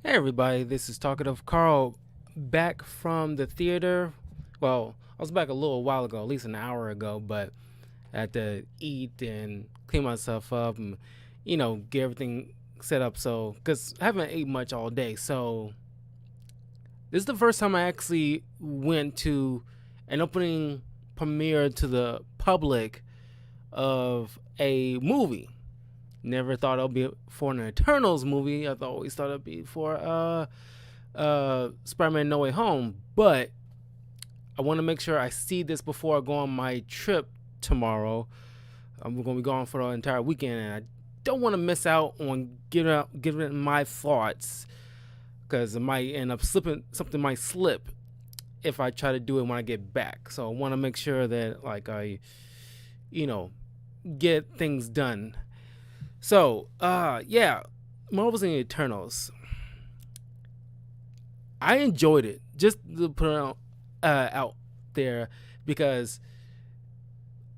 Hey everybody, this is Talkative Carl back from the theater. Well, I was back a little while ago, at least an hour ago, but I had to eat and clean myself up and, get everything set up. So, because I haven't ate much all day. So, this is the first time I actually went to an opening premiere to the public of a movie. Never thought it would be for an Eternals movie. Always thought it'd be for Spider-Man No Way Home, but I want to make sure I see this before I go on my trip tomorrow. I'm going to be gone for the entire weekend, and I don't want to miss out on giving my thoughts because it might end up slipping. Something might slip if I try to do it when I get back. So I want to make sure that I, you know, get things done. So, yeah, Marvel's and Eternals. I enjoyed it, just to put it out there, because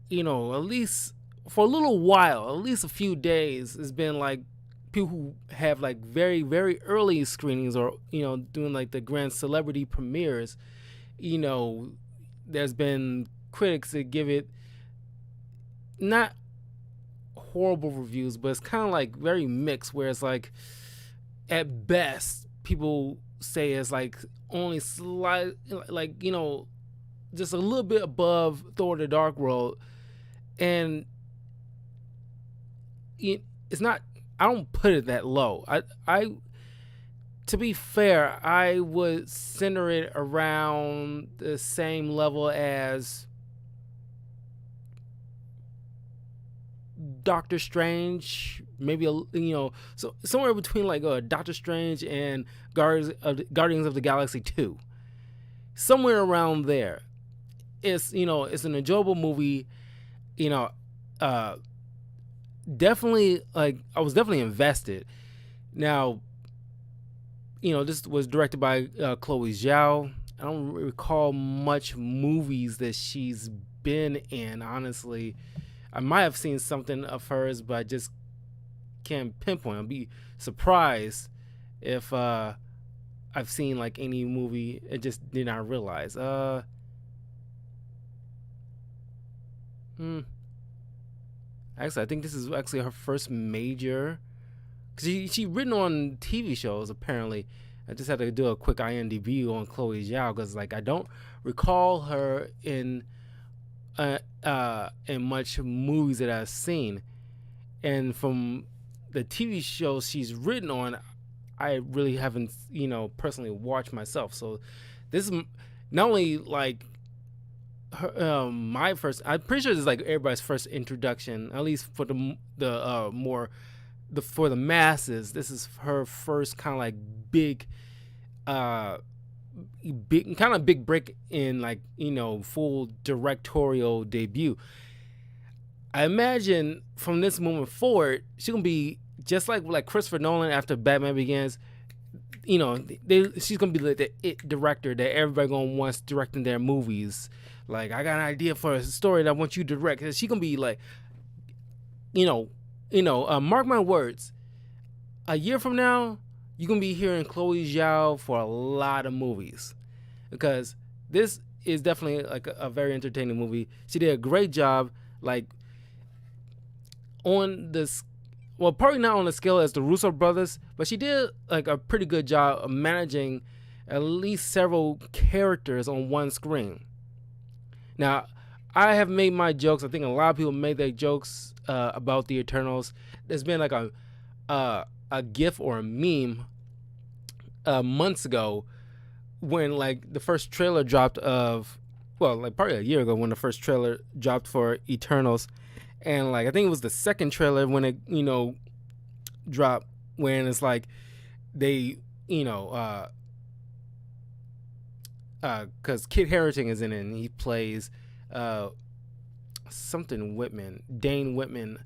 at least for a little while, at least a few days, it's been like people who have like very very early screenings or doing like the grand celebrity premieres. You know, there's been critics that give it not horrible reviews, but it's kind of like very mixed, where it's like at best people say it's like only slight, like just a little bit above Thor: The Dark World, and it's not. I don't put it that low. I to be fair, I would center it around the same level as Doctor Strange, maybe so somewhere between like Doctor Strange and Guardians of the Galaxy 2, somewhere around there. It's an enjoyable movie. You know, uh, definitely like I was definitely invested. Now, this was directed by Chloe Zhao. I don't recall much movies that she's been in, honestly. I might have seen something of hers, but I just can't pinpoint. I'd be surprised if I've seen like any movie and just did not realize. Hmm. Actually, I think this is actually her first major. Cause she written on TV shows apparently. I just had to do a quick IMDb on Chloe Zhao because like I don't recall her in much movies that I've seen, and from the TV shows she's written on, I really haven't personally watched myself. So this is not only like my first. I'm pretty sure this is like everybody's first introduction, at least for the more the for the masses. This is her first kind of like big uh big break in like full directorial debut. I imagine from this moment forward she's gonna be just like Christopher Nolan after Batman Begins. She's gonna be like the it director that everybody gonna wants directing their movies. Like, I got an idea for a story that I want you to direct. She's gonna be like, mark my words. A year from now, you're gonna be hearing Chloe Zhao for a lot of movies, because this is definitely like a very entertaining movie. She did a great job, like on this. Well, probably not on the scale as the Russo brothers, but she did like a pretty good job of managing at least several characters on one screen. Now, I have made my jokes. I think a lot of people made their jokes about the Eternals. There's been like a gif or a meme months ago when like the first trailer dropped of, well, like probably a year ago when the first trailer dropped for Eternals, and like I think it was the second trailer when it dropped, when it's like they because Kit Harington is in it and he plays uh something Whitman, Dane Whitman,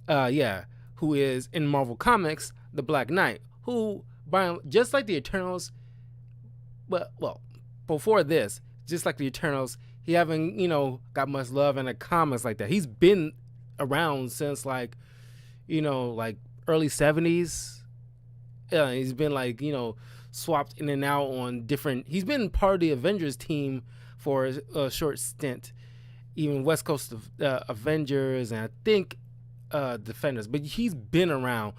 yeah, who is in Marvel Comics the Black Knight, who by just like the Eternals, but well, before this, just like the Eternals, he haven't got much love in the comics like that. He's been around since like like early 70s, He's been like swapped in and out on different. He's been part of the Avengers team for a short stint, even West Coast Avengers, and I think Defenders. But he's been around,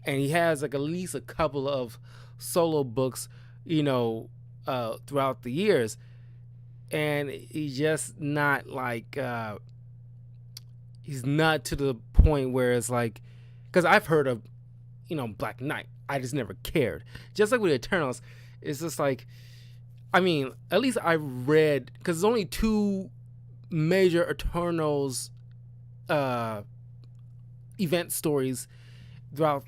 and he has like at least a couple of solo books, throughout the years, and he's just not like he's not to the point where it's like, because I've heard of Black Knight. I just never cared. Just like with Eternals, it's just like, I mean, at least I read, because there's only two major Eternals event stories throughout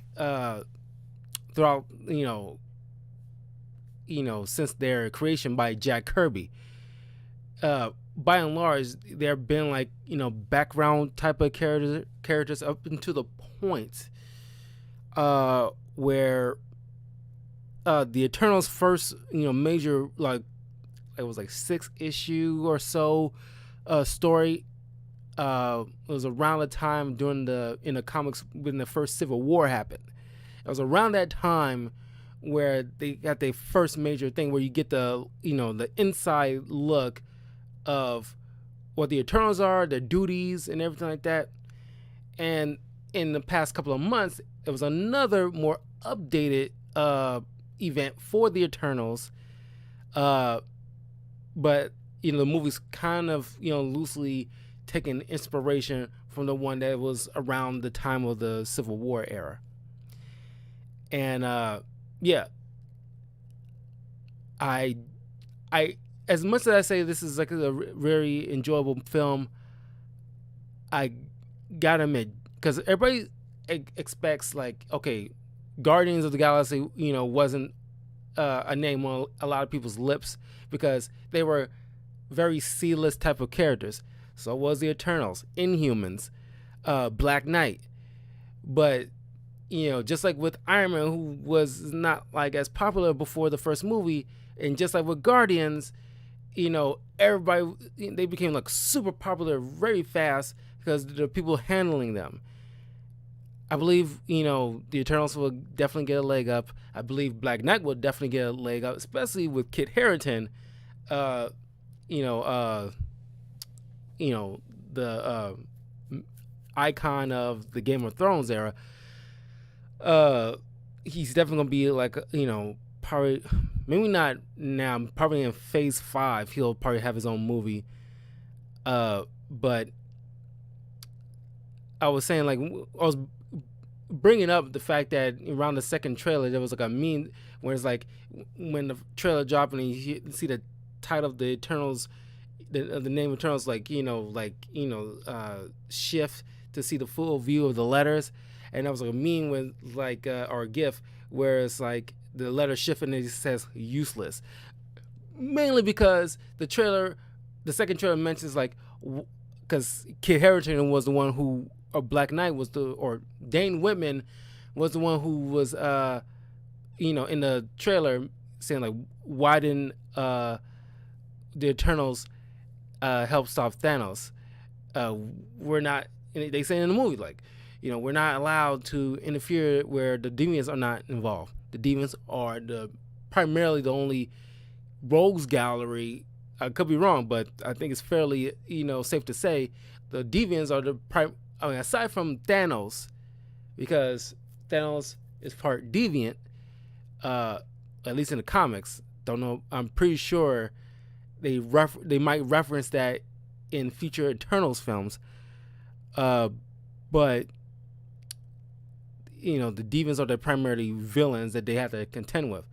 since their creation by Jack Kirby. By and large, there have been like background type of characters up until the point where the Eternals first major, like it was like 6 issue or so story. It was around the time in the comics when the first Civil War happened. It was around that time where they got their first major thing where you get the the inside look of what the Eternals are, their duties and everything like that. And in the past couple of months, it was another more updated event for the Eternals. But the movie's kind of loosely taking inspiration from the one that was around the time of the Civil War era. And I as much as I say this is like a very enjoyable film, I gotta admit, because everybody expects like, okay, Guardians of the Galaxy wasn't a name on a lot of people's lips because they were very C-list type of characters. So was the Eternals, Inhumans, Black Knight. But just like with Iron Man, who was not like as popular before the first movie, and just like with Guardians, everybody, they became like super popular very fast because the people handling them. I believe the Eternals will definitely get a leg up. I believe Black Knight will definitely get a leg up, especially with Kit Harington. The icon of the Game of Thrones era. He's definitely gonna be like probably, maybe not now, probably in phase 5 he'll probably have his own movie. But I was saying, like, I was bringing up the fact that around the second trailer there was like a meme where it's like when the trailer dropped and you see the title of the Eternals, the name Eternals, shift to see the full view of the letters, and that was like a meme with like or a GIF where it's like the letter shift and it says useless, mainly because the second trailer mentions like, because Kit Harington was the one who, or Black Knight was or Dane Whitman was the one who was in the trailer saying like, why didn't the Eternals help stop Thanos? We're not, they say in the movie like, we're not allowed to interfere where the Deviants are not involved. The Deviants are primarily the only rogues gallery. I could be wrong, but I think it's fairly safe to say the Deviants are aside from Thanos, because Thanos is part deviant, at least in the comics. Don't know. I'm pretty sure they might reference that in future Eternals films. But the Deviants are the primarily villains that they have to contend with.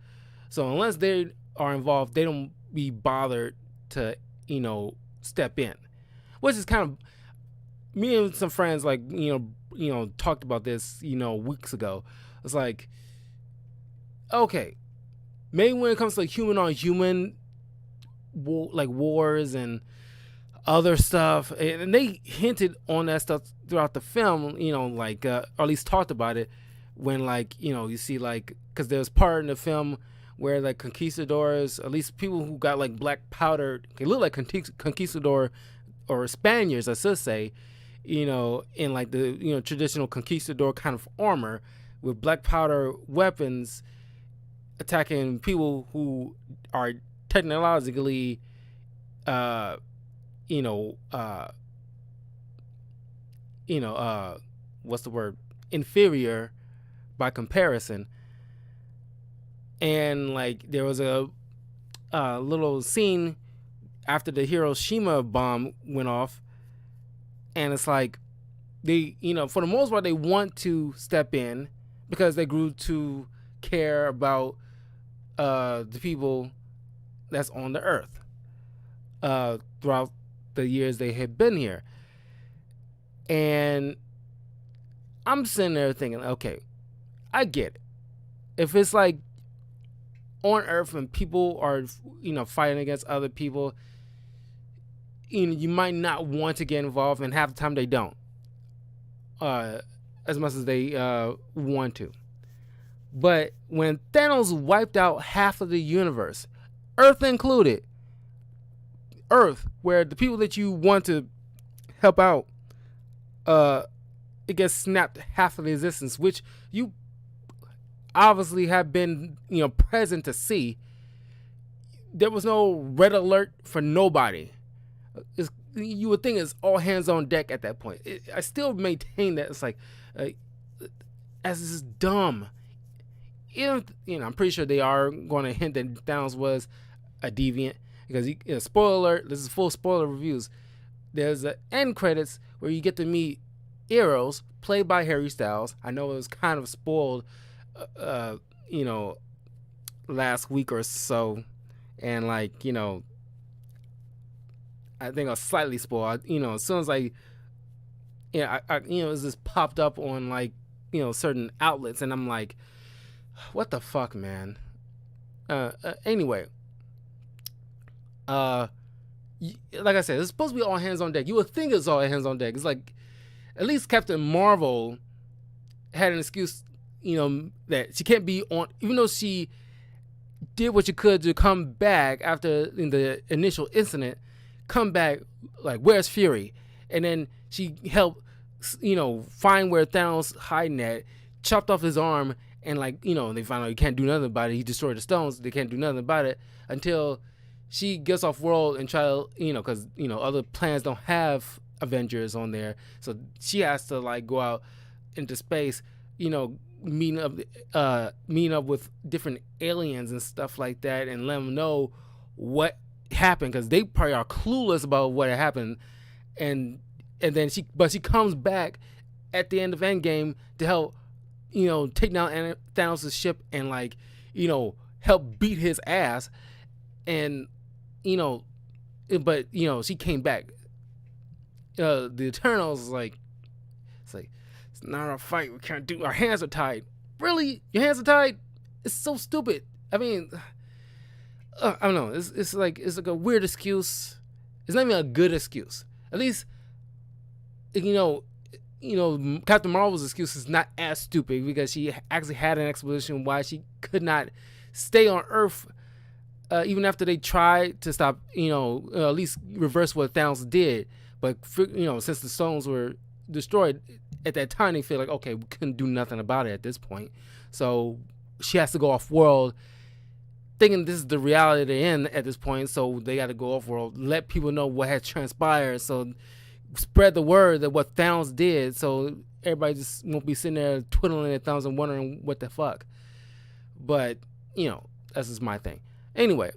So unless they are involved, they don't be bothered to step in, which is kind of, me and some friends like talked about this weeks ago. It's like, okay, maybe when it comes to like human on human like wars and other stuff, and they hinted on that stuff throughout the film, or at least talked about it when you see like, because there's part in the film where like conquistadors, at least people who got like black powder, they look like conquistador or Spaniards, I should say, in like the traditional conquistador kind of armor, with black powder weapons attacking people who are technologically, uh, you know, uh, you know, what's the word? Inferior by comparison. And like there was a little scene after the Hiroshima bomb went off, and it's like they, for the most part, they want to step in because they grew to care about the people that's on the earth throughout the years they had been here. And I'm sitting there thinking, okay, I get it. If it's like on Earth and people are, fighting against other people, you might not want to get involved, and half the time they don't, as much as they want to. But when Thanos wiped out half of the universe, Earth included, Earth, where the people that you want to help out, it gets snapped half of the existence, which you obviously have been, present to see. There was no red alert for nobody. You would think it's all hands on deck at that point. I still maintain that it's like, as this is dumb. I'm pretty sure they are going to hint that Thanos was a deviant because, spoiler alert, this is full spoiler reviews. There's an end credits where you get to meet Eros, played by Harry Styles. I know it was kind of spoiled, last week or so, and like, I think I was slightly spoiled. As soon as I it just popped up on like, certain outlets, and I'm like, what the fuck, man? Anyway, like I said, it's supposed to be all hands on deck. You would think it's all hands on deck. It's like, at least Captain Marvel had an excuse, that she can't be on, even though she did what she could to come back after the initial incident, come back, like, where's Fury? And then she helped, find where Thanos hiding at, chopped off his arm, and like, they found out he can't do nothing about it. He destroyed the stones. They can't do nothing about it until she gets off world and try to, because, other planets don't have Avengers on there. So she has to like go out into space, meeting up with different aliens and stuff like that, and let them know what happened, because they probably are clueless about what happened. And then she comes back at the end of Endgame to help, take down Thanos' ship and like, help beat his ass. And but she came back. The Eternals it's not a fight. We can't do. Our hands are tied. Really, your hands are tied? It's so stupid. I mean, I don't know. It's like a weird excuse. It's not even a good excuse. At least, Captain Marvel's excuse is not as stupid, because she actually had an explanation why she could not stay on Earth, even after they tried to stop, at least reverse what Thanos did. But since the stones were destroyed at that time, they feel like, okay, we couldn't do nothing about it at this point. So she has to go off world, thinking this is the reality they're in at this point. So they got to go off world, let people know what had transpired. So spread the word that what Thanos did, so everybody just won't be sitting there twiddling their thumbs and wondering what the fuck. But that's just my thing. Anyway,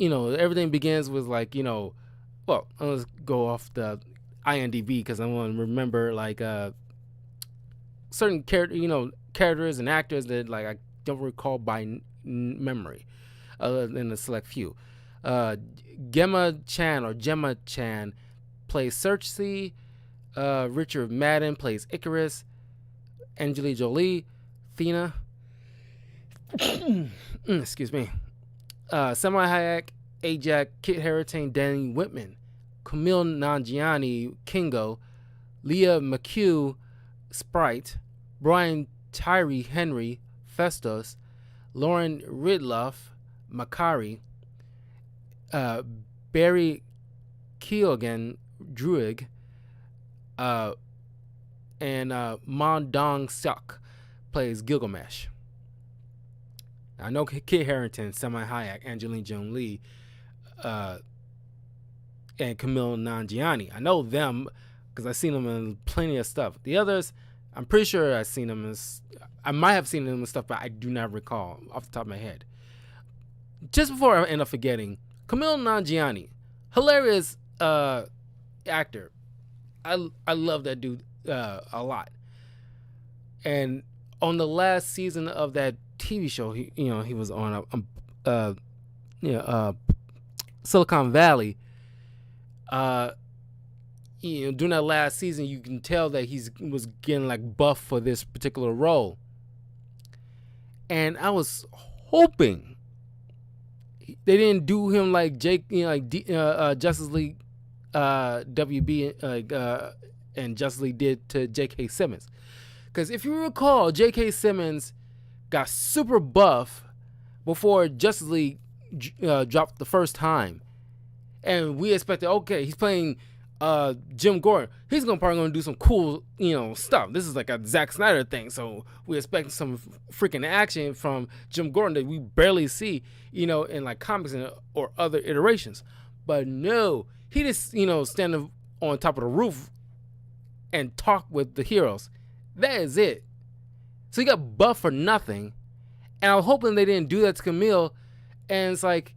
everything begins with like, well, let's go off the IMDb because I want to remember like certain characters and actors that like I don't recall by memory, other than a select few. Gemma Chan plays Cersei. Richard Madden plays Icarus. Angelina Jolie, Thena. Excuse me. Salma Hayek, Ajak, Kit Harington, Danny Whitman, Camille Nanjiani, Kingo, Leah McHugh, Sprite, Brian Tyree Henry, Festus, Lauren Ridloff, Makari, Barry Keoghan, Druig, and Mon Dong-seok plays Gilgamesh. I know Kit Harington, Salma Hayek, Angelina Jolie, and Camille Nanjiani. I know them because I've seen them in plenty of stuff. The others, I'm pretty sure I've seen them I might have seen them in stuff, but I do not recall off the top of my head. Just before I end up forgetting, Camille Nanjiani, hilarious actor. I love that dude a lot. And on the last season of that TV show, he was on Silicon Valley. During that last season, you can tell that he was getting like buff for this particular role. And I was hoping they didn't do him like Justice League WB and Justice League did to J.K. Simmons. Because if you recall, J.K. Simmons got super buff before Justice League dropped the first time. And we expected, okay, he's playing Jim Gordon. He's probably going to do some cool, stuff. This is like a Zack Snyder thing. So we expect some freaking action from Jim Gordon that we barely see, in like comics or other iterations. But no, he just, standing on top of the roof and talk with the heroes. That is it. So he got buff for nothing. And I was hoping they didn't do that to Camille. And it's like,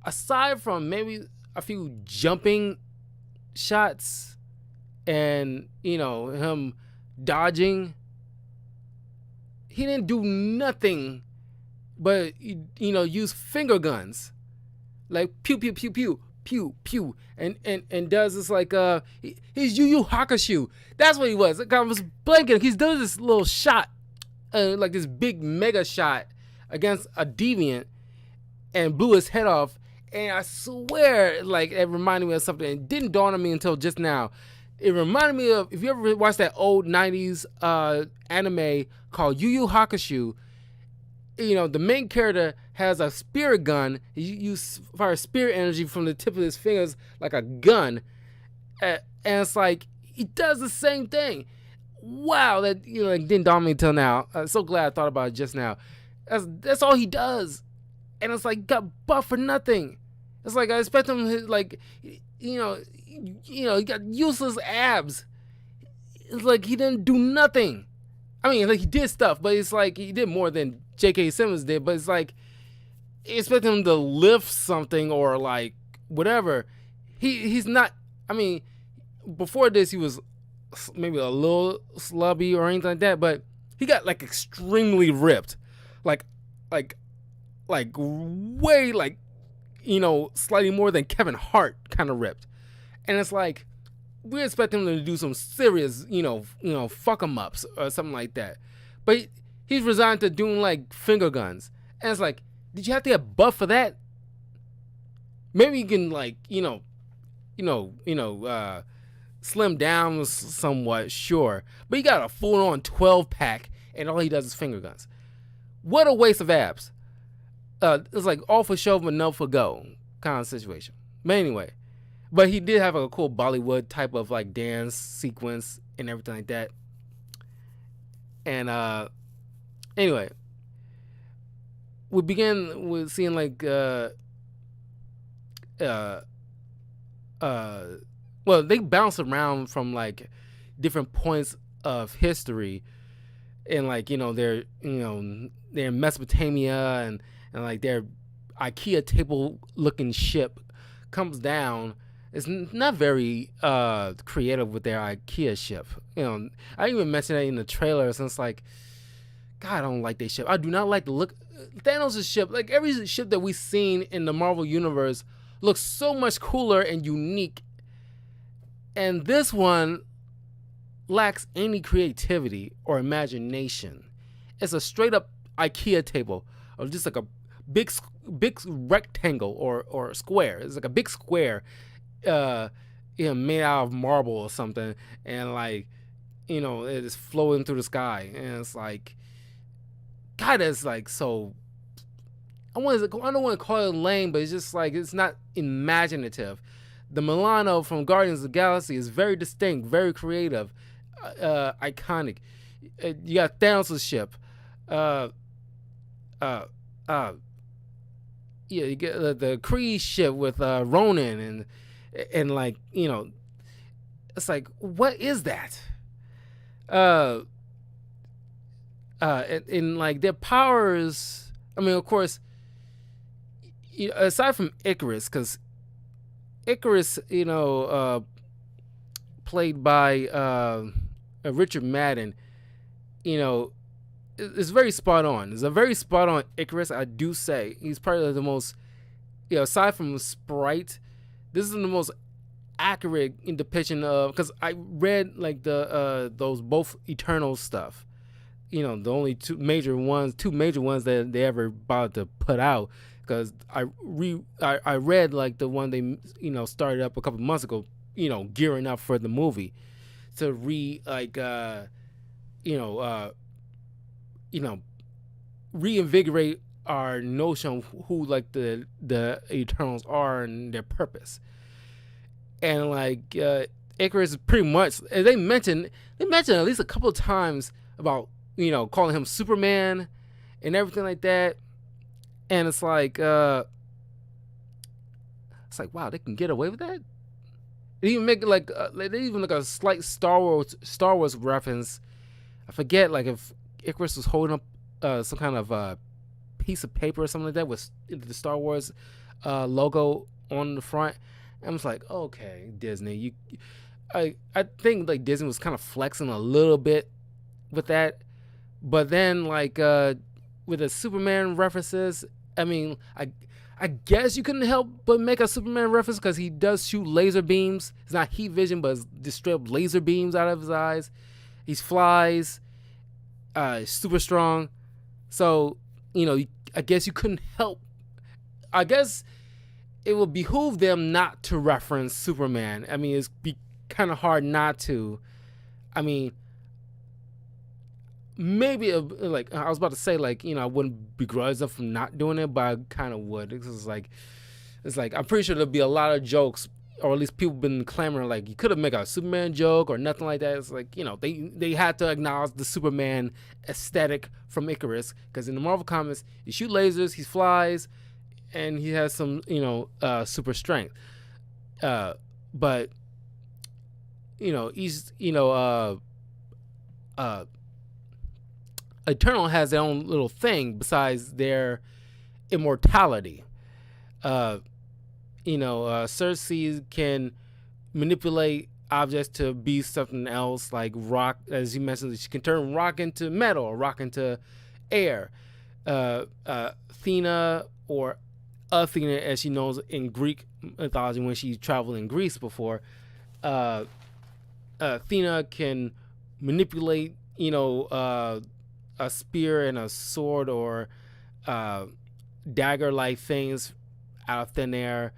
aside from maybe a few jumping shots and, him dodging, he didn't do nothing but, use finger guns. Like, pew, pew, pew, pew, pew, pew. And does this like, he's Yu Yu Hakusho. That's what he was. I was blanking. He's doing this little shot, like this big mega shot against a deviant and blew his head off. And I swear, like, it reminded me of something. It didn't dawn on me until just now. It reminded me of, if you ever watched that old 90s anime called Yu Yu Hakusho, the main character has a spirit gun. You fire spirit energy from the tip of his fingers like a gun. And it's like, he does the same thing. Wow, that didn't dawn on me until now. I'm so glad I thought about it just now. That's all he does. And it's like, got buff for nothing. It's like, I expect him to, like, he got useless abs. It's like he didn't do nothing. I mean, like, he did stuff, but it's like he did more than J.K. Simmons did. But it's like, you expect him to lift something or, like, whatever. He's not, I mean, before this, he was maybe a little slubby or anything like that, but he got, like, extremely ripped. Like way, like, slightly more than Kevin Hart kind of ripped. And it's like, we expect him to do some serious, fuck 'em ups or something like that. But he's resigned to doing like finger guns. And it's like, did you have to get buff for that? Maybe you can like, slim down somewhat, sure. But he got a full on 12 pack and all he does is finger guns. What a waste of abs. It's like all for show but no for go kind of situation. But anyway, but he did have a cool Bollywood type of like dance sequence and everything like that. And anyway, we begin with seeing like well, they bounce around from like different points of history, and like they're in Mesopotamia, and like their IKEA table looking ship comes down. It's not very creative with their IKEA ship. I even mentioned that in the trailer, since like, God, I don't like their ship. I do not like the look. Thanos' ship, like every ship that we've seen in the Marvel Universe, looks so much cooler and unique. And this one lacks any creativity or imagination. It's a straight up IKEA table, or just like a big rectangle or square. It's like a big square, made out of marble or something, and like, it is floating through the sky, and it's like, God, it's like so. I don't want to call it lame, but it's just like, it's not imaginative. The Milano from Guardians of the Galaxy is very distinct, very creative, iconic. You got Thanos' ship. Uh, uh, uh, yeah, you get the Kree ship with Ronan and like it's like, what is that? Uh, and like their powers. I mean, of course, aside from Icarus, because Icarus, played by Richard Madden, is very spot on. It's a very spot on Icarus, I do say. He's probably the most, aside from Sprite, this is the most accurate depiction of, because I read like the those both Eternal stuff. The only two major ones that they ever bothered to put out. Because I read like the one they started up a couple months ago, gearing up for the movie, to reinvigorate our notion of who like the Eternals are and their purpose. And like Icarus is pretty much, they mentioned at least a couple of times about calling him Superman and everything like that. And it's like wow, they can get away with that. They even make like a slight Star Wars reference. I forget like if Icarus was holding up some kind of piece of paper or something like that with the Star Wars logo on the front. And I was like, okay, Disney, I think like Disney was kind of flexing a little bit with that, but then like with the Superman references, I mean, I guess you couldn't help but make a Superman reference because he does shoot laser beams. It's not heat vision, but it's just straight up laser beams out of his eyes. He flies, super strong. So, I guess you couldn't help. I guess it would behoove them not to reference Superman. I mean, it's be kind of hard not to. I mean, maybe like I was about to say, like I wouldn't begrudge them from not doing it, but I kind of would. It's like I'm pretty sure there'll be a lot of jokes, or at least people been clamoring like you could have made a Superman joke or nothing like that. It's like they had to acknowledge the Superman aesthetic from Icarus, because in the Marvel comics he shoots lasers, he flies, and he has some super strength. But he's Eternal has their own little thing besides their immortality. Cersei can manipulate objects to be something else, like rock, as you mentioned. She can turn rock into metal or rock into air. Athena, or Athena as she knows in Greek mythology when she traveled in Greece before, Athena can manipulate, a spear and a sword or dagger-like things out of thin air.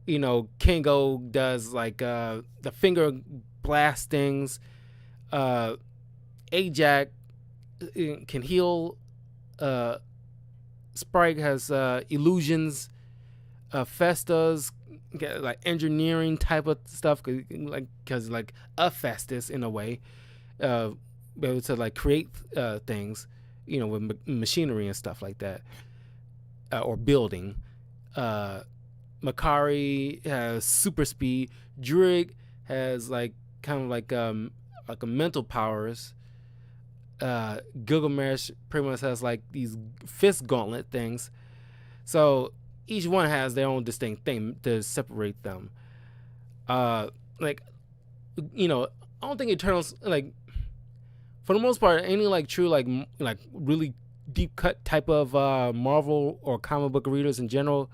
Kingo does like the finger blast things. Ajax can heal. Sprite has illusions. Festus get like engineering type of stuff, because like a Festus in a way. Be able to like create things, with machinery and stuff like that, or building. Makari has super speed. Druig has like kind of like a mental powers. Gilgamesh pretty much has like these fist gauntlet things. So each one has their own distinct thing to separate them. I don't think Eternals, like, for the most part, any like true like really deep cut type of Marvel or comic book readers in general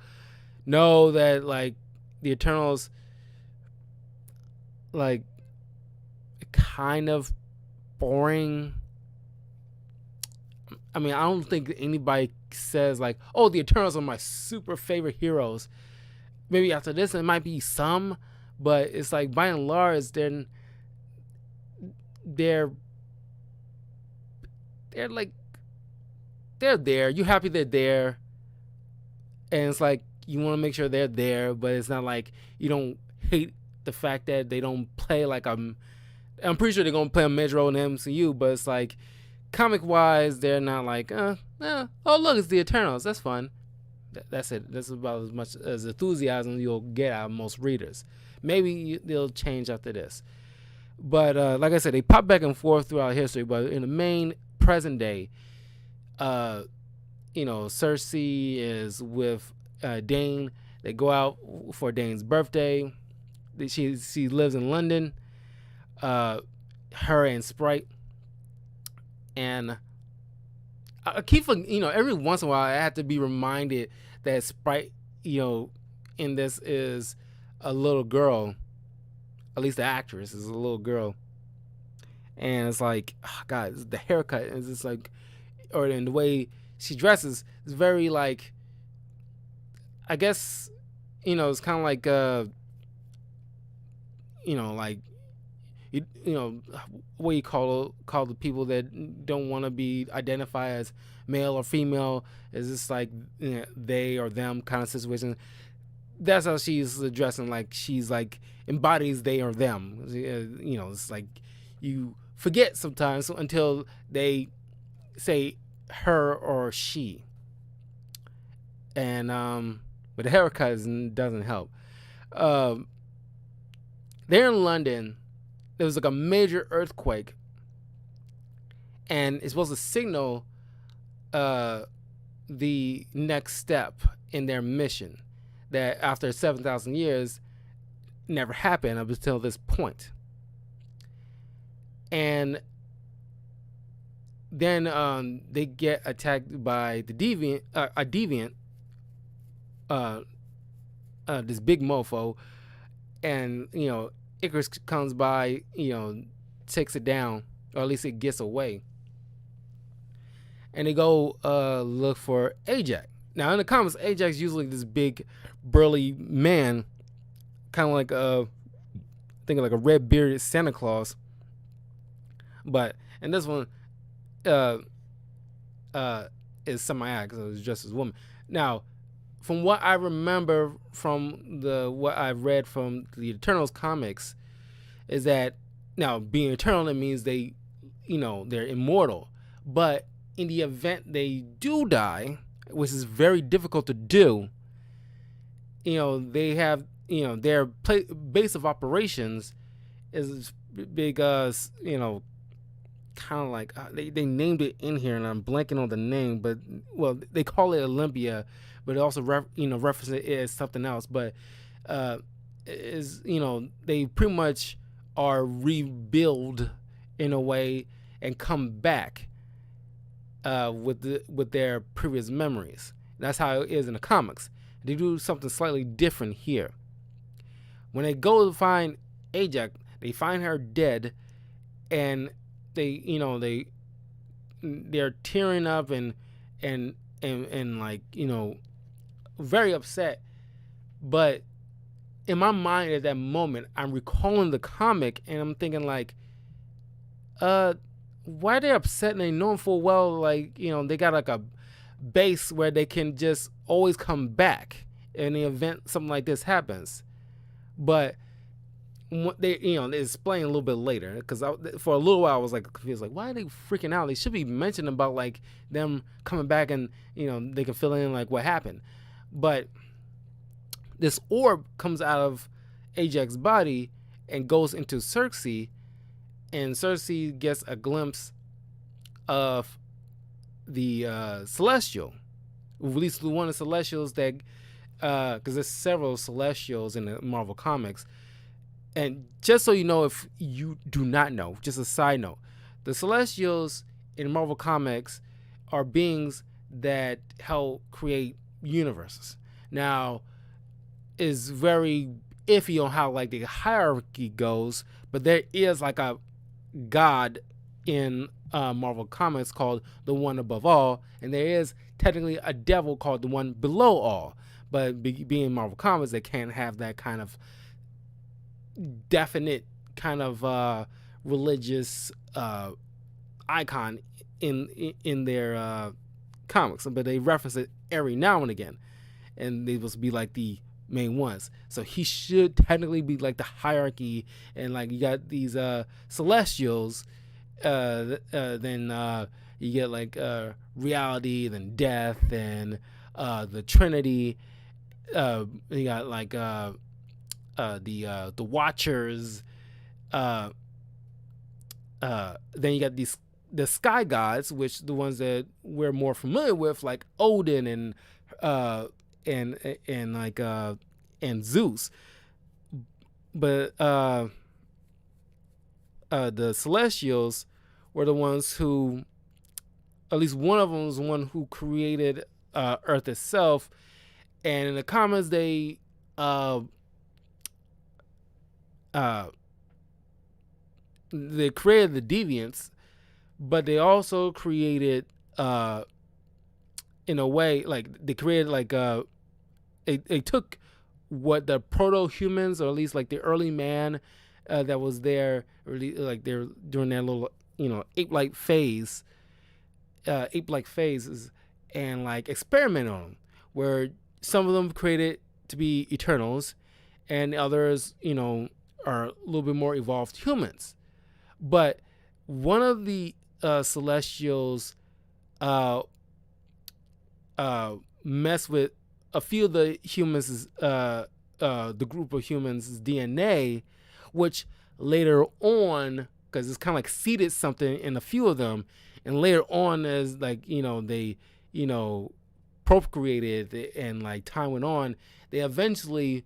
know that like the Eternals like kind of boring. I mean, I don't think anybody says like, oh, the Eternals are my super favorite heroes. Maybe after this it might be some, but it's like by and large they're like, they're there. You're happy they're there, and it's like you want to make sure they're there, but it's not like you don't hate the fact that they don't play like I'm pretty sure they're gonna play a major role in the MCU, but it's like comic wise, they're not like, oh look, it's the Eternals. That's fun. That's it. That's about as much as enthusiasm you'll get out of most readers. Maybe they'll change after this. But like I said, they pop back and forth throughout history. But in the main present day, Cersei is with Dane. They go out for Dane's birthday. She lives in London. Her and Sprite. And I keep, every once in a while I have to be reminded that Sprite, in this is a little girl. At least the actress is a little girl. And it's like, oh God, the haircut is just like, or in the way she dresses is very like, I guess, it's kind of like, what you call the people that don't want to be identified as male or female, is just like they or them kind of situation. That's how she's addressing, like she's like embodies they or them. It's like you forget sometimes until they say her or she. And but the haircut doesn't help. They're in London. There was like a major earthquake, and it's supposed to signal the next step in their mission that after 7,000 years never happened up until this point. And then they get attacked by the deviant, a deviant, this big mofo, and Icarus comes by, takes it down, or at least it gets away. And they go look for Ajax. Now in the comics, Ajax is usually this big, burly man, kind of like thinking like a red bearded Santa Claus. But in this one, is semi-act, so it's just as woman. Now, from what I remember from what I've read from the Eternals comics, is that now being eternal, it means they, they're immortal. But in the event they do die, which is very difficult to do, they have, their base of operations is big, kind of like they named it in here, and I'm blanking on the name, but well, they call it Olympia, but it also reference it as something else. But is they pretty much are rebuild in a way and come back with their previous memories. That's how it is in the comics. They do something slightly different here. When they go to find Ajax, they find her dead, and they're tearing up and like very upset. But in my mind at that moment, I'm recalling the comic, and I'm thinking like, why are they upset? And they know full well, like, they got like a base where they can just always come back in the event something like this happens. But they explain a little bit later, because for a little while I was like confused, like, why are they freaking out? They should be mentioning about like them coming back, and they can fill in like what happened. But this orb comes out of Ajax's body and goes into Cersei, and Cersei gets a glimpse of the Celestial, at least one of the Celestials that, because there's several Celestials in the Marvel comics. And just so you know, if you do not know, just a side note, the Celestials in Marvel Comics are beings that help create universes. Now, it's very iffy on how like the hierarchy goes, but there is like a god in Marvel Comics called the One Above All, and there is technically a devil called the One Below All. But being Marvel Comics, they can't have that kind of definite kind of religious icon in their comics, but they reference it every now and again, and they supposed to be like the main ones. So he should technically be like the hierarchy, and like you got these celestials, then you get like reality, then death, and the Trinity. You got like the Watchers. Then you got the sky gods, which the ones that we're more familiar with, like Odin and like and Zeus. But the Celestials were the ones who, at least one of them was the one who created Earth itself. And in the comics, they created the Deviants, but they also created, in a way, like they created like they took what the proto-humans, or at least like the early man that was there, really like they're during that little ape-like phases, and like experiment on them, where some of them created to be Eternals, and others are a little bit more evolved humans. But one of the Celestials mess with a few of the humans, the group of humans' DNA, which later on, because it's kind of like seeded something in a few of them, and later on, as like they procreated, and like time went on, they eventually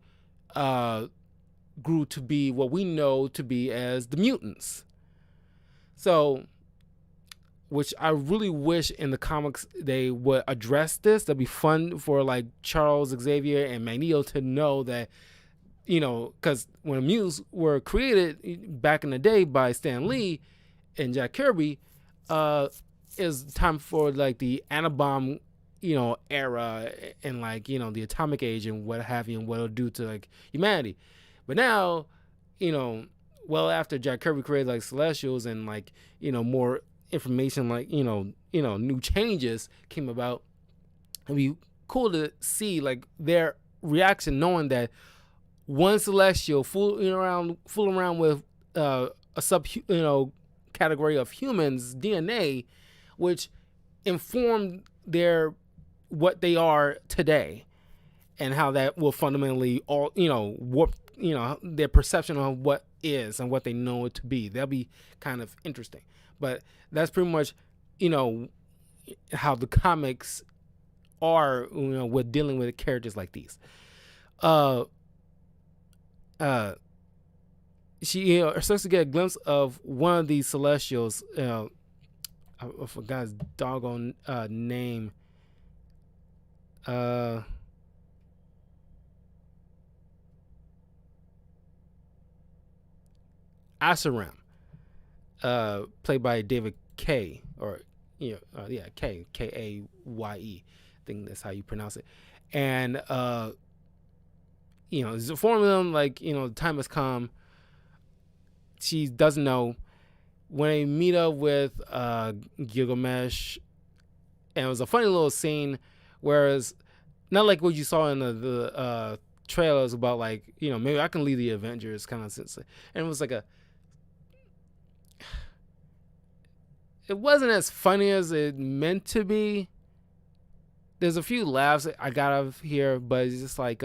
grew to be what we know to be as the mutants. So, which I really wish in the comics they would address this. That'd be fun for like Charles Xavier and Magneto to know that, because when mutants were created back in the day by Stan Lee and Jack Kirby, is time for like the Anabomb, era, and like the atomic age and what have you, and what it'll do to like humanity. But now, well after Jack Kirby created like Celestials, and like more information, like new changes came about, it'd be cool to see like their reaction, knowing that one Celestial fooling around with a sub category of humans DNA, which informed what they are today, and how that will fundamentally all warp their perception of what is and what they know it to be. That'll be kind of interesting. But that's pretty much how the comics are with dealing with characters like these. She starts to get a glimpse of one of these Celestials. I forgot his doggone name. Asaram, played by David Kaye, or Kaye. I think that's how you pronounce it. And informing them like the time has come. She doesn't know. When they meet up with Gilgamesh, and it was a funny little scene, whereas not like what you saw in the trailers about like maybe I can lead the Avengers kind of sense, and it was like it wasn't as funny as it meant to be. There's a few laughs I got out of here, but it's just like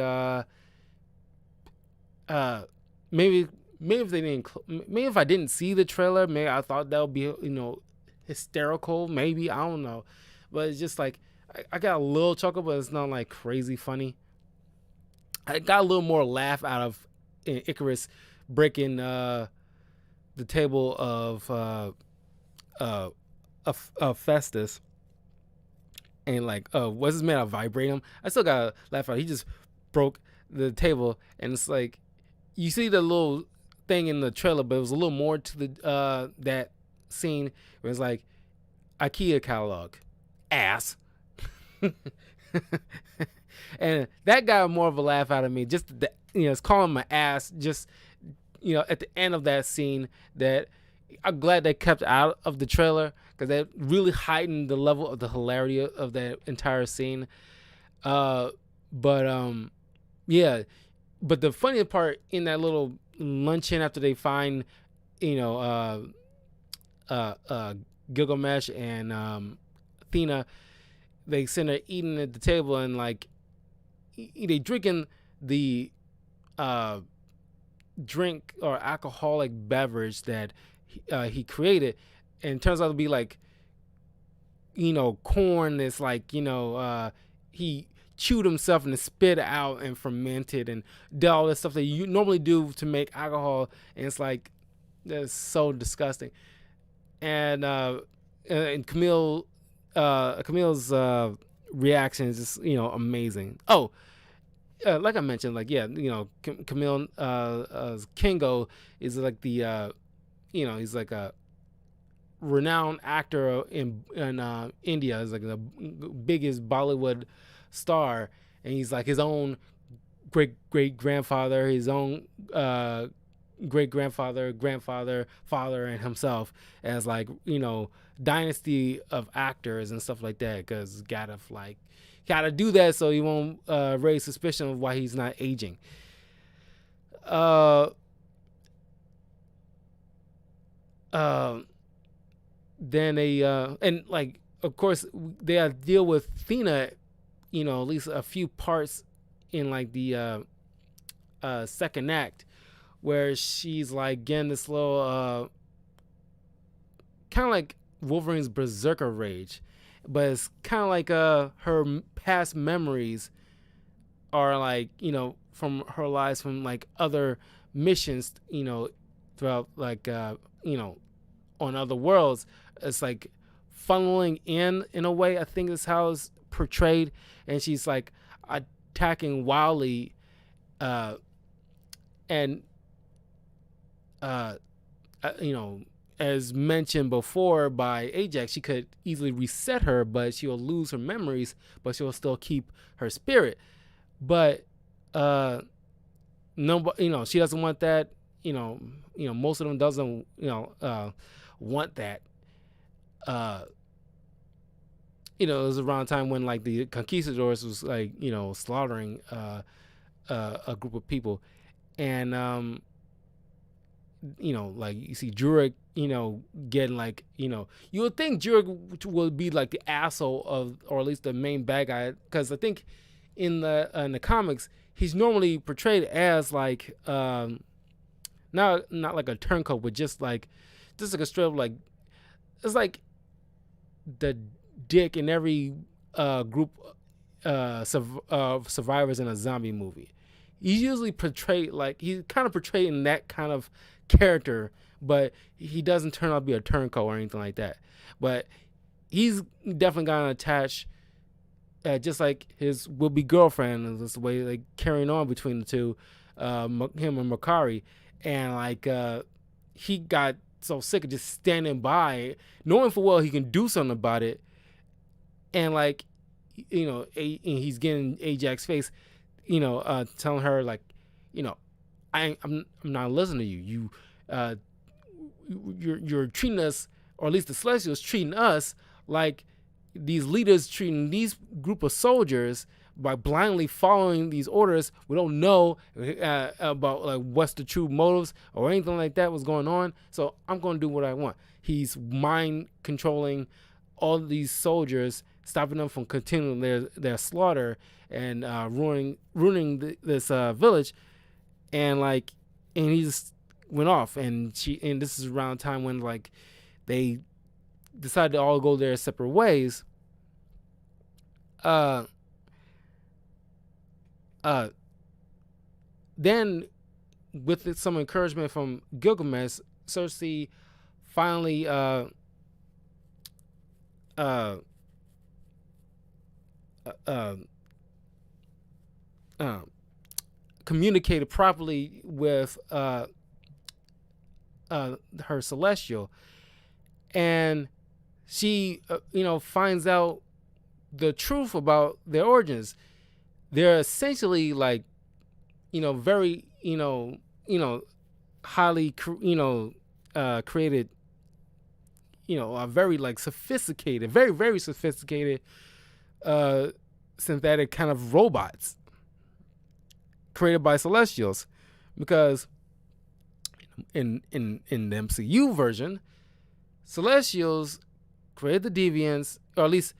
maybe if they didn't, maybe if I didn't see the trailer, maybe I thought that would be hysterical. Maybe, I don't know, but it's just like I got a little chuckle, but it's not like crazy funny. I got a little more laugh out of Icarus breaking the table of Festus, and like what's his man out of vibranium. I still gotta laugh out. He just broke the table, and it's like you see the little thing in the trailer, but it was a little more to the that scene where it's like IKEA catalog ass. And that got more of a laugh out of me. Just it's calling my ass. Just at the end of that scene, that I'm glad they kept out of the trailer, because that really heightened the level of the hilarity of that entire scene. But Yeah, but the funniest part in that little luncheon after they find, you know, Gilgamesh and Athena, they send her eating at the table and like they drinking the uh, drink or alcoholic beverage that he created, and it turns out to be like corn that's like he chewed himself and spit out and fermented and did all this stuff that you normally do to make alcohol, and it's like that's so disgusting. And Camille's reaction is just amazing. Oh, like I mentioned, like yeah, Camille Kingo is like the he's like a renowned actor in India. He's like the biggest Bollywood star, and he's like his own great grandfather, his own great grandfather, grandfather, father, and himself as like dynasty of actors and stuff like that. Because gotta do that so he won't raise suspicion of why he's not aging. Uh, then they and like of course they deal with Athena, at least a few parts in like the second act where she's like getting this little kind of like Wolverine's berserker rage, but it's kind of like her past memories are like from her lives from like other missions throughout like on other worlds. It's like funneling in a way, I think is how it's portrayed, and she's like attacking wildly and as mentioned before by Ajax, she could easily reset her, but she'll lose her memories, but she'll still keep her spirit. But no, she doesn't want that. Most of them doesn't want that. It was around time when like the conquistadors was like slaughtering a group of people, and like you see Jurek, getting like, you would think Jurek would be like the asshole of, or at least the main bad guy, because I think in the comics he's normally portrayed as like not like a turncoat, but just like a straight up like, it's like the dick in every group survivors in a zombie movie. He's usually portrayed like he's kind of portrayed in that kind of character, but he doesn't turn out to be a turncoat or anything like that. But he's definitely gotten attached, just like his would-be girlfriend, and this way like carrying on between the two, him and Makari, and like he got so sick of just standing by, knowing for well he can do something about it, and like and he's getting Ajax's face, telling her like, I'm not listening to you. You're treating us, or at least the Celestials treating us like these leaders treating these group of soldiers by blindly following these orders. We don't know about like what's the true motives or anything like that was going on. So I'm going to do what I want. He's mind controlling all these soldiers, stopping them from continuing their slaughter and ruining this village. And he just went off, and this is around time when like they decided to all go their separate ways. Then with some encouragement from Gilgamesh, Cersei finally communicated properly with her Celestial, and she finds out the truth about their origins. They're essentially like very highly created, a very like sophisticated, very very sophisticated synthetic kind of robots. created by Celestials, because in the MCU version, Celestials create the deviants, or at least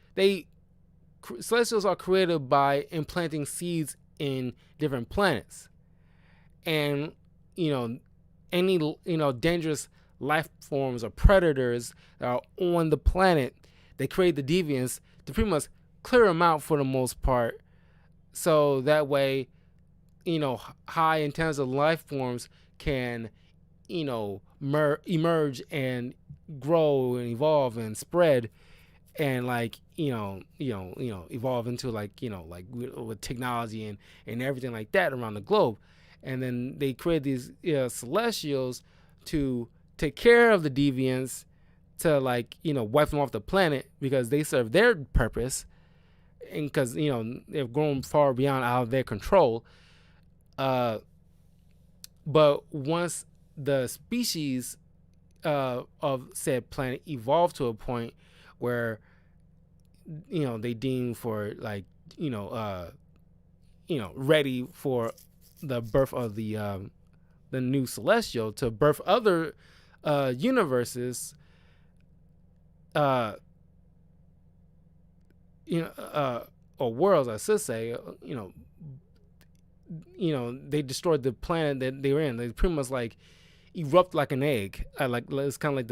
Celestials are created by implanting seeds in different planets, and any dangerous life forms or predators that are on the planet, they create the deviants to pretty much clear them out for the most part, so that way high intelligent life forms can emerge and grow and evolve and spread, and evolve into with technology and everything like that around the globe. And then they create these Celestials to take care of the deviants, to wipe them off the planet, because they serve their purpose, and because they've grown far beyond out of their control. But once the species of said planet evolve to a point where they deem for ready for the birth of the new Celestial to birth other universes, or worlds, I should say. They destroyed the planet that they were in. They pretty much erupt like an egg. It's kind of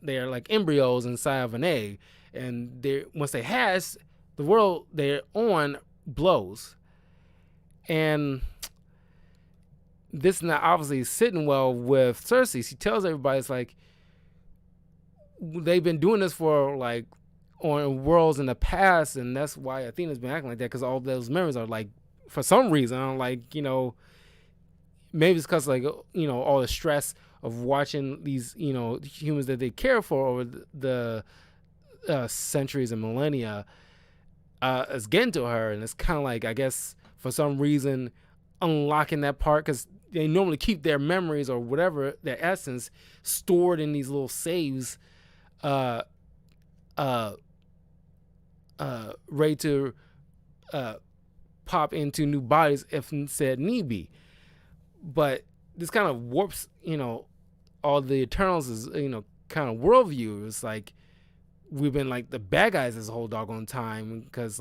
they're like embryos inside of an egg, and once they hatch, the world they're on blows. And this is not obviously sitting well with Cersei. She tells everybody, it's like, they've been doing this for on worlds in the past, and that's why Athena's been acting like that, because all those memories are for some reason, I'm maybe it's because all the stress of watching these humans that they care for over the centuries and millennia is getting to her, and it's kind of I guess for some reason unlocking that part, because they normally keep their memories or whatever, their essence, stored in these little saves, ready to pop into new bodies if said need be. But this kind of warps all the Eternals is kind of worldview. It's we've been the bad guys this whole doggone time, because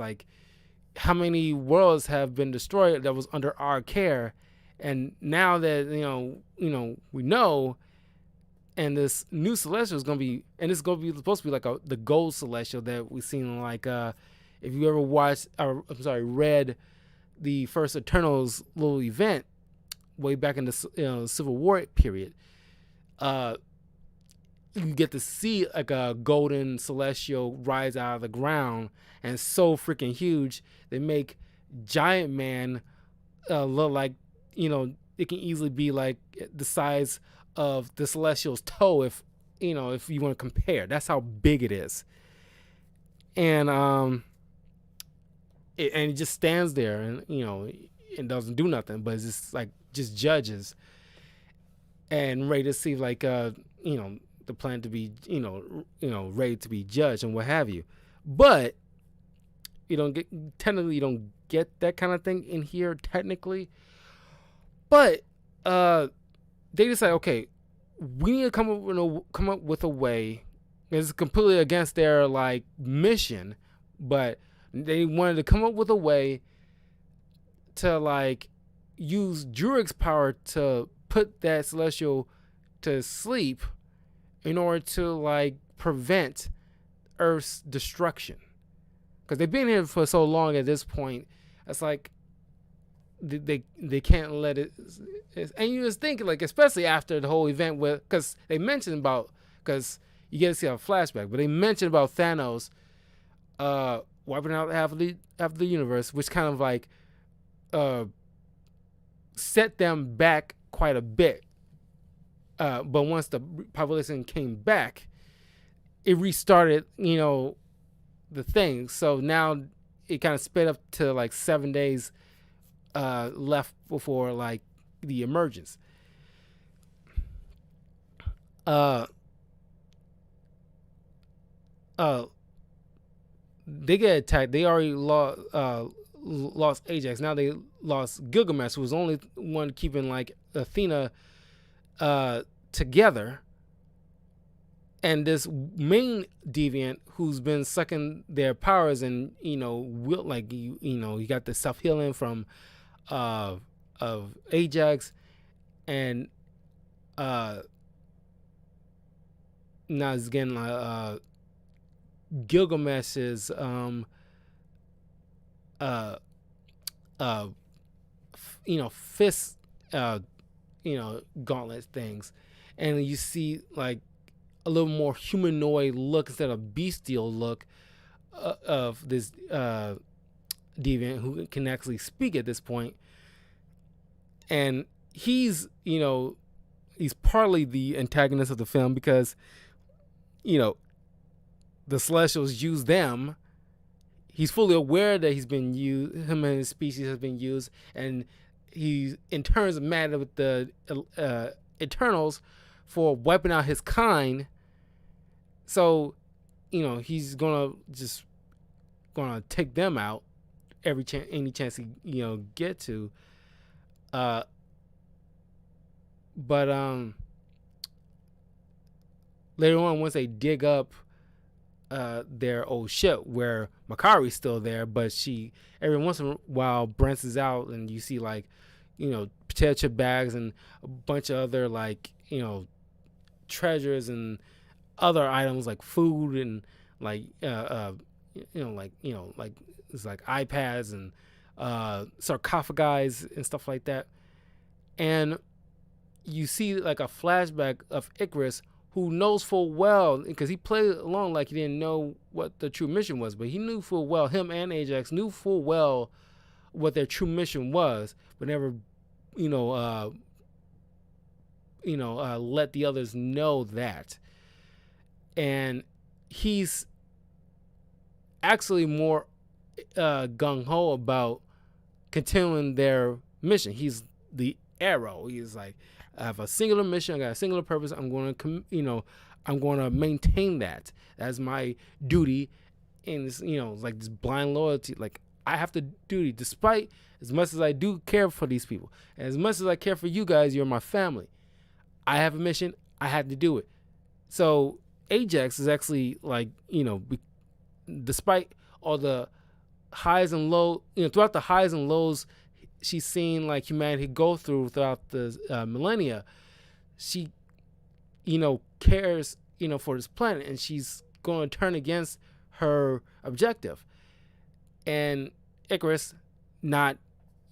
how many worlds have been destroyed that was under our care, and now that we know, and this new Celestial is gonna be, and it's gonna be supposed to be the gold Celestial that we've seen if you ever read the first Eternals little event way back in the Civil War period, you get to see a golden Celestial rise out of the ground, and it's so freaking huge they make Giant Man look like it can easily be the size of the Celestial's toe, if you want to compare. That's how big it is. And it just stands there, and it doesn't do nothing, but it's just just judges, and ready to see the plan to be ready to be judged and what have you. But you don't get that kind of thing in here technically. But they decide, okay, we need to come up with a way. It's completely against their mission, but they wanted to come up with a way to use Druig's power to put that Celestial to sleep, in order to prevent Earth's destruction, because they've been here for so long at this point. It's they can't let it. And you just think especially after the whole event because they mentioned about, because you get to see a flashback, but they mentioned about Thanos wiping out half of the universe, which kind of set them back quite a bit. But once the population came back, it restarted, the thing. So now it kind of sped up to 7 days left before the emergence. They get attacked. They already lost Ajax. Now they lost Gilgamesh, who was the only one keeping like Athena together. And this main deviant who's been sucking their powers, and will, like you got the self healing from of Ajax, and now it's getting Gilgamesh's fist gauntlet things, and you see like a little more humanoid look instead of bestial look of this deviant who can actually speak at this point. And he's partly the antagonist of the film because the Celestials use them. He's fully aware that he's been used, him and his species has been used, and he in turn is mad with the Eternals for wiping out his kind. So, he's gonna take them out any chance he get to. But later on, once they dig up their old ship where Makari's still there, but she every once in a while branches out, and you see like potato chip bags and a bunch of other like treasures and other items like food and like like it's like iPads and sarcophagi and stuff like that. And you see like a flashback of Icarus, who knows full well, because he played along like he didn't know what the true mission was, but he knew full well, him and Ajax knew full well what their true mission was, but never let the others know that. And he's actually more gung-ho about continuing their mission. He's the arrow. He's like, I have a singular mission, I got a singular purpose, I'm going to maintain that. That's my duty. And it's, like this blind loyalty, like I have to duty, despite as much as I do care for these people, and as much as I care for you guys, you're my family. I have a mission, I had to do it. So Ajax is actually like, despite all the highs and lows, throughout the highs and lows she's seen like humanity go through throughout the millennia, she, cares, for this planet, and she's going to turn against her objective. And Icarus, not,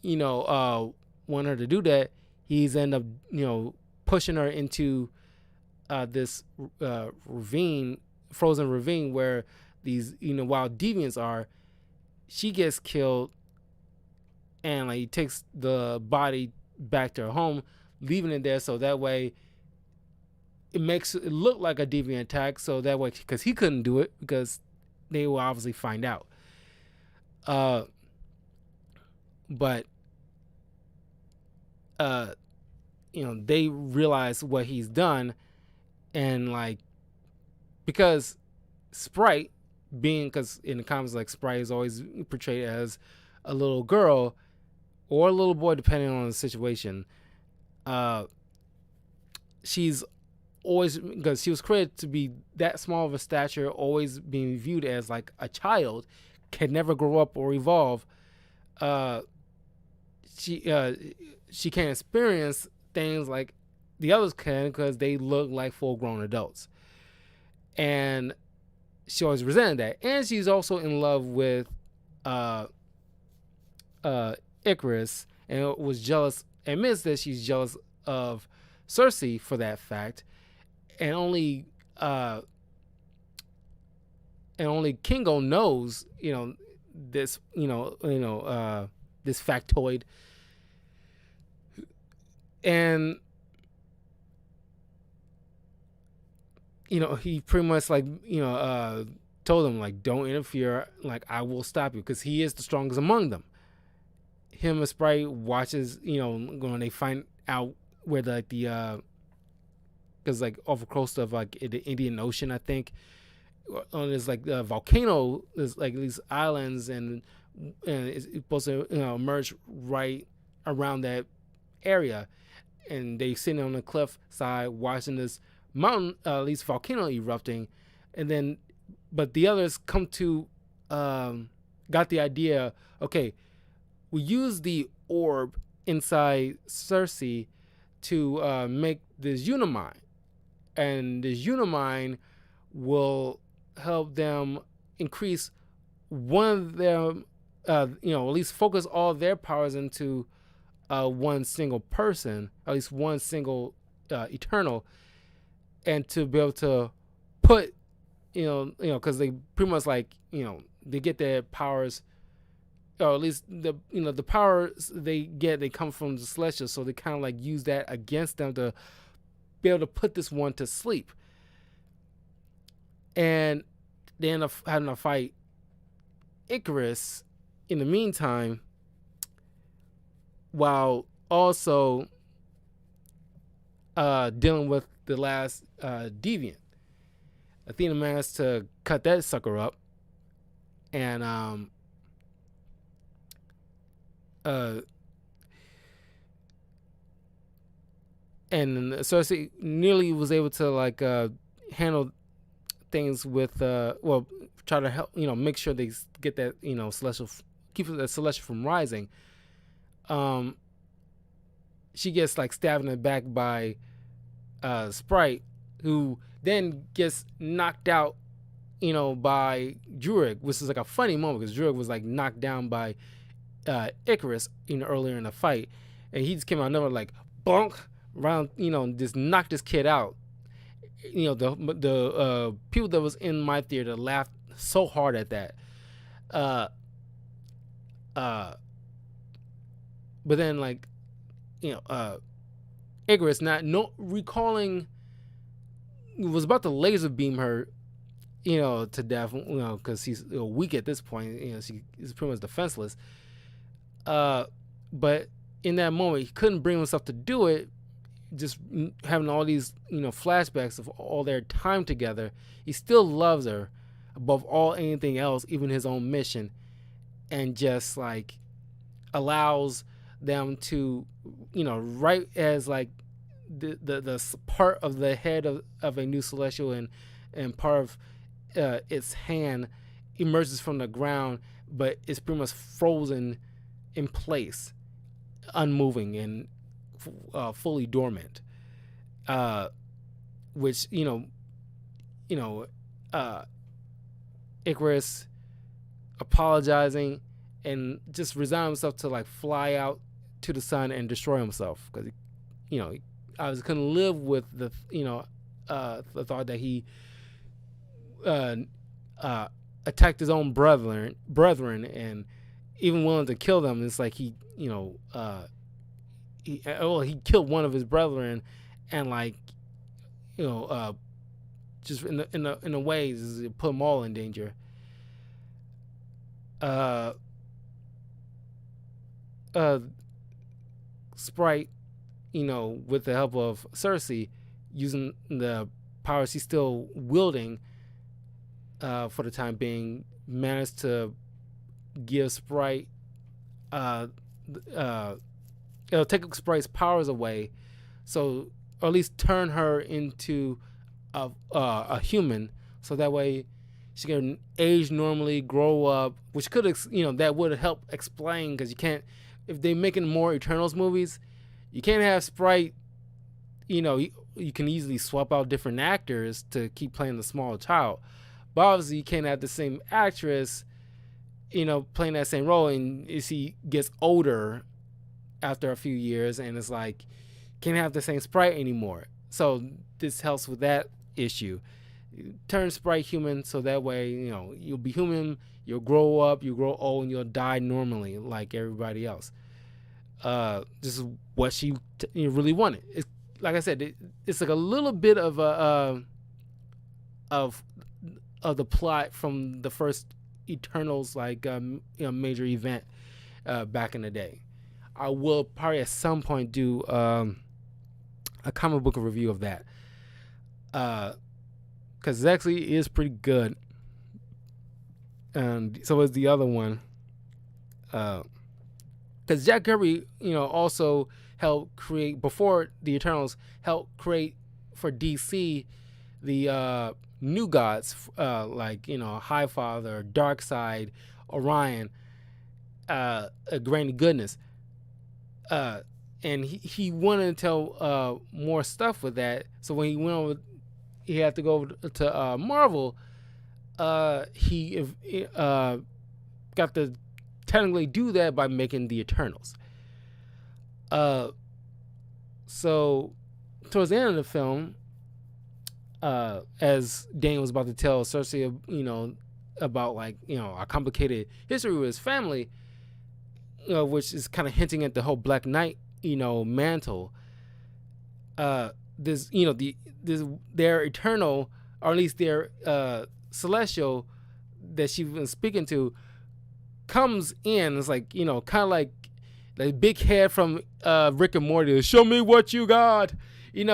want her to do that, he's end up, pushing her into this ravine, frozen ravine, where these wild deviants are. She gets killed, and like he takes the body back to her home, leaving it there so that way it makes it look like a deviant attack, so that way, because he couldn't do it, because they will obviously find out. But they realize what he's done, and like, because Sprite, because in the comics, like, Sprite is always portrayed as a little girl or a little boy, depending on the situation. She's always, because she was created to be that small of a stature, always being viewed as like a child, can never grow up or evolve. She can't experience things like the others can, because they look like full-grown adults, and she always resented that. And she's also in love with Icarus, and was jealous, admits that she's jealous of Cersei for that fact, and only Kingo knows this this factoid. And he pretty much like told them like, don't interfere, like I will stop you, because he is the strongest among them. Him and Sprite watches, when they find out where the because like off the coast of like the Indian Ocean, I think, on this like volcano, there's like these islands, and and it's supposed to emerge right around that area, and they sitting on the cliff side watching this mountain, at least volcano erupting, and then, but the others come to, got the idea. Okay, we use the orb inside Cersei to make this Unimind, and this Unimind will help them increase one of them, at least focus all their powers into one single person, at least one single Eternal, and to be able to put, because they pretty much like, they get their powers, or at least the powers they come from the Celestials, so they kind of like use that against them to be able to put this one to sleep. And they end up having to fight Ikaris in the meantime, while also dealing with the last deviant. Athena managed to cut that sucker up, and Cersei nearly was able to like handle things with try to help, make sure they get that, celestial, keep the celestial from rising. She gets like stabbed in the back by Sprite, who then gets knocked out, by Druig, which is like a funny moment because Druig was like knocked down by Ikaris, earlier in the fight, and he just came out another like bonk around, just knocked this kid out. The people that was in my theater laughed so hard at that. But then like, Ikaris recalling, was about to laser beam her, to death, because he's weak at this point. She is pretty much defenseless. But in that moment, he couldn't bring himself to do it. Just having all these, flashbacks of all their time together, he still loves her above all anything else, even his own mission, and just like allows them to, right as like the part of the head of a new celestial and part of its hand emerges from the ground, but it's pretty much frozen in place, unmoving and fully dormant, which Ikaris apologizing and just resigning himself to like fly out to the sun and destroy himself, because I was couldn't live with the the thought that he attacked his own brethren and even willing to kill them. It's like he killed one of his brethren, and like just in a way put them all in danger. Sprite, with the help of Cersei, using the powers she's still wielding for the time being, managed to give Sprite it'll take Sprite's powers away, so, or at least turn her into a human, so that way she can age normally, grow up, which could that would help explain, because you can't, if they're making more Eternals movies, you can't have Sprite, you can easily swap out different actors to keep playing the small child, but obviously you can't have the same actress playing that same role, and as he gets older after a few years, and it's like can't have the same Sprite anymore. So this helps with that issue. Turn Sprite human, so that way you'll be human, you'll grow up, you grow old, and you'll die normally like everybody else. This is what she really wanted. It's, like I said, it's like a little bit of of the plot from the first Eternals like major event back in the day. I will probably at some point do a comic book review of that, because it actually is pretty good, and so is the other one. Because Jack Kirby, also helped create before the Eternals, helped create for DC the new gods, like Highfather, Darkseid, Orion, Granny Goodness, and he wanted to tell more stuff with that. So when he went over, he had to go to Marvel. He got to technically do that by making the Eternals. So towards the end of the film, as Dane was about to tell Cersei, about a complicated history with his family, which is kind of hinting at the whole Black Knight, mantle. This, their Eternal, or at least their Celestial that she's been speaking to, comes in. It's like, kind of like the big head from Rick and Morty. Show me what you got. He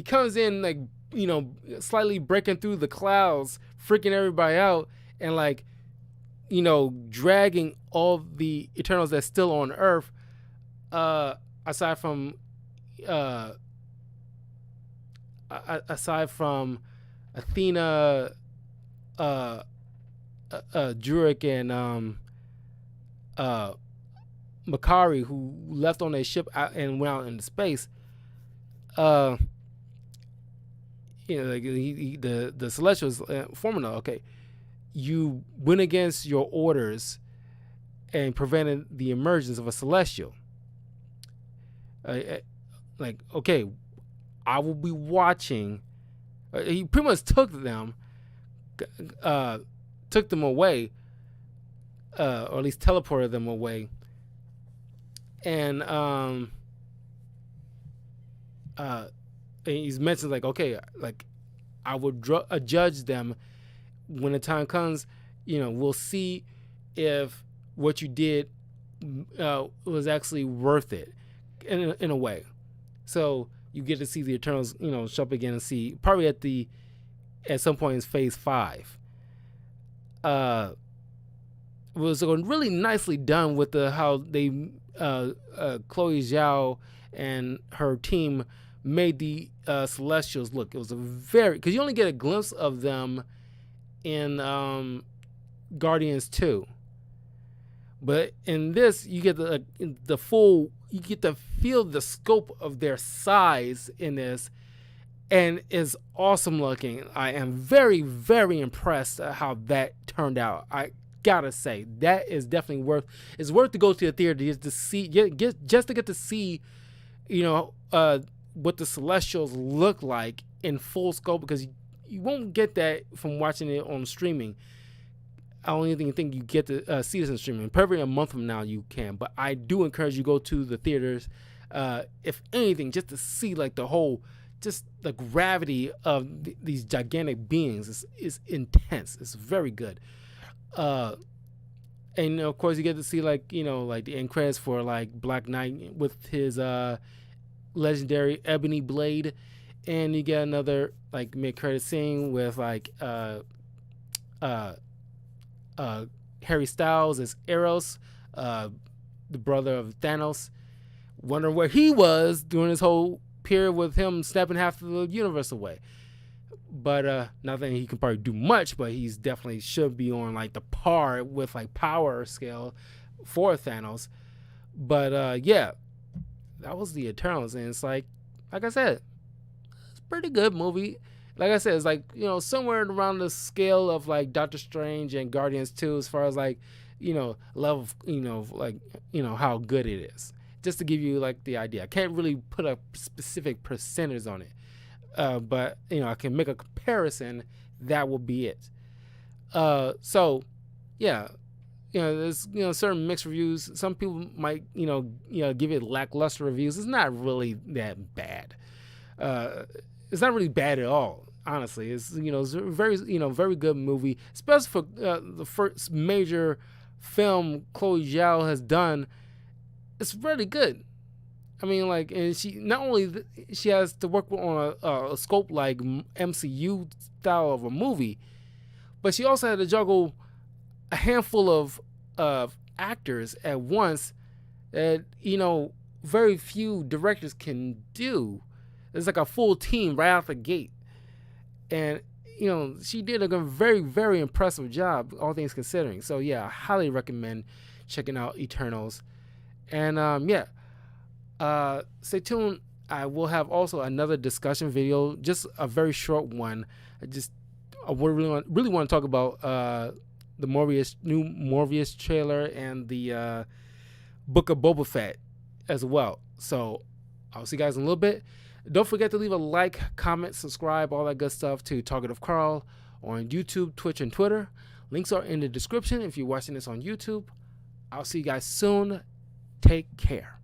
comes in like, slightly breaking through the clouds, freaking everybody out, and like, dragging all the Eternals that's still on Earth, aside from Athena, Druig, and Makari, who left on their ship and went out into space. Like the Celestials forming, okay, you went against your orders and prevented the emergence of a Celestial. Like, okay, I will be watching. He pretty much took them away, or at least teleported them away, and he's mentioned like, okay, like I will judge them when the time comes. We'll see if what you did was actually worth it in a way. So you get to see the Eternals, show up again and see probably at some point in Phase 5. It was really nicely done with how they Chloe Zhao and her team made the Celestials look. It was because you only get a glimpse of them in Guardians 2, but in this you get the full. You get to feel the scope of their size in this, and it's awesome looking. I am very, very impressed at how that turned out. I gotta say that is definitely worth. It's worth to go to the theater just to see, just to get to see, what the Celestials look like in full scope, because you won't get that from watching it on streaming. I don't even think you get to see this in streaming. Probably a month from now you can, but I do encourage you to go to the theaters, if anything, just to see like just the gravity of these gigantic beings is intense. It's very good. And of course you get to see like the end credits for like Black Knight with his legendary ebony blade, and you get another like mid-credit scene with like Harry Styles as Eros, the brother of Thanos. Wonder where he was during this whole period with him snapping half of the universe away. But not that he can probably do much, but he's definitely should be on like the par with like power scale for Thanos. But yeah, that was the Eternals, and it's like I said, it's a pretty good movie. Like I said, it's like, somewhere around the scale of like Doctor Strange and Guardians 2 as far as like, level of, like, how good it is. Just to give you like the idea. I can't really put a specific percentage on it. But, I can make a comparison. That will be it. So, yeah. There's, certain mixed reviews. Some people might, give it lackluster reviews. It's not really that bad. It's not really bad at all, honestly. It's it's a very very good movie, especially for the first major film Chloe Zhao has done. It's really good. I mean, like, and she not only she has to work on a scope like MCU style of a movie, but she also had to juggle a handful of actors at once that very few directors can do. It's like a full team right out the gate, and she did a very, very impressive job, all things considering. So yeah, I highly recommend checking out Eternals. And stay tuned. I will have also another discussion video, just a very short one. I really want to talk about the new Morbius trailer and the Book of Boba Fett as well. So I'll see you guys in a little bit. Don't forget to leave a like, comment, subscribe, all that good stuff to Talkative Carl on YouTube, Twitch, and Twitter. Links are in the description if you're watching this on YouTube. I'll see you guys soon. Take care.